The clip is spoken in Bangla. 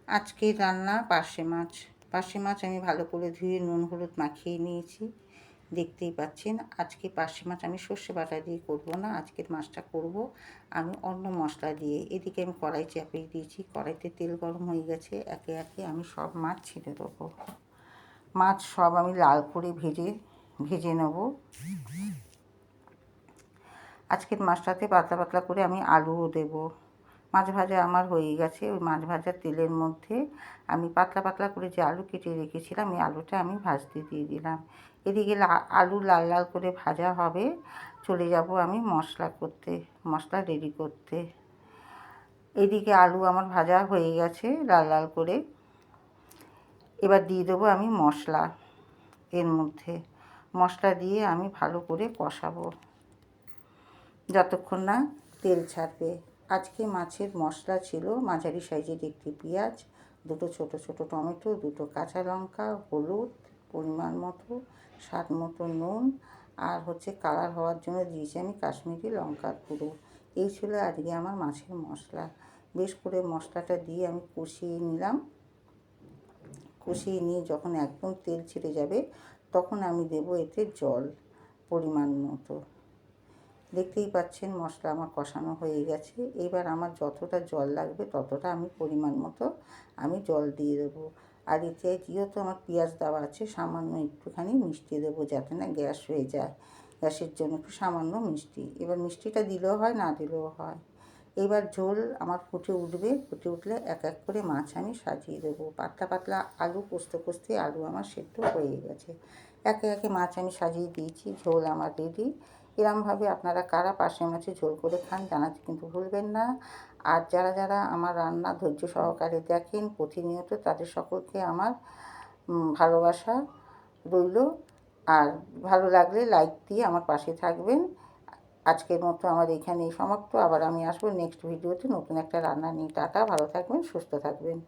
আজকের রান্না পার্শে মাছ। পার্শে মাছ আমি ভালো করে ধুয়ে নুন হলুদ মাখিয়ে নিয়েছি, দেখতেই পাচ্ছেন। আজকে পার্শে মাছ আমি সর্ষে বাটা দিয়ে করব না, আজকের মাছটা করব আমি অন্য মশলা দিয়ে। এদিকে আমি কড়াই চাপিয়ে দিয়েছি, কড়াইতে তেল গরম হয়ে গেছে। একে একে আমি সব মাছ ছেড়ে দেবো। মাছ সব আমি লাল করে ভেজে নেব। আজকের মাছটাতে পাতলা পাতলা করে আমি আলুও দেবো। মাছ ভাজা আমার হয়ে গেছে। ওই মাছ ভাজার তেলের মধ্যে আমি পাতলা পাতলা করে যে আলু কেটে রেখেছিলাম, এই আলুটা আমি ভাজতে দিয়ে দিলাম। এদিকে আলু লাল লাল করে ভাজা হবে, চলে যাব আমি মশলা রেডি করতে। এদিকে আলু আমার ভাজা হয়ে গেছে লাল লাল করে। এবার দিয়ে দেবো আমি মশলা এর মধ্যে। মশলা দিয়ে আমি ভালো করে কষাবো যতক্ষণ না তেল ছাড়বে। আজকে মাছের মশলা ছিল মাঝারি সাইজের একটি পেঁয়াজ, দুটো ছোট ছোট টমেটো, দুটো কাঁচা লঙ্কা, হলুদ পরিমাণ মতো, স্বাদ মতো নুন, আর কালার হওয়ার জন্য দিয়েছি আমি কাশ্মীরি লঙ্কার গুঁড়ো। এই ছিল আজকে আমার মাছের মশলা। বেশ করে মশলাটা দিয়ে আমি কষিয়ে নিলাম। কষিয়ে নিয়ে যখন একদম তেল ছেড়ে যাবে, তখন আমি দেবো এতে জল পরিমাণ মতো। দেখতেই পাচ্ছেন মশলা আমার কষানো হয়ে গেছে। এবার আমার যতটা জল লাগবে ততটা আমি পরিমাণ মতো আমি জল দিয়ে দেবো। আর এতে যেহেতু আমার পেঁয়াজ দেওয়া আছে, সামান্য একটুখানি মিষ্টি দেবো, যাতে না গ্যাস হয়ে যায়। গ্যাসের জন্য একটু সামান্য মিষ্টি। এবার মিষ্টিটা দিলেও হয়, না দিলেও হয়। এবার ঝোল আমার ফুটে উঠবে, ফুটে উঠলে এক এক করে মাছ আমি সাজিয়ে দেবো। পাতলা পাতলা আলু কষতে কষতে আলু আমার সেদ্ধ হয়ে গেছে। একে একে মাছ আমি সাজিয়ে দিয়েছি, ঝোল আমার রেডি। এরমভাবে আপনারা কারা পার্শে মাছের ঝোল করে খান জানাতে কিন্তু ভুলবেন না। আর যারা যারা আমার রান্না ধৈর্য সহকারে দেখেন প্রতিনিয়ত, তাদের সকলকে আমার ভালোবাসা রইল। আর ভালো লাগলে লাইক দিয়ে আমার পাশে থাকবেন। আজকের মতো আমার এখানেই সমাপ্ত। আবার আমি আসবো নেক্সট ভিডিওতে নতুন একটা রান্না নিয়ে। টাটা, ভালো থাকবেন, সুস্থ থাকবেন।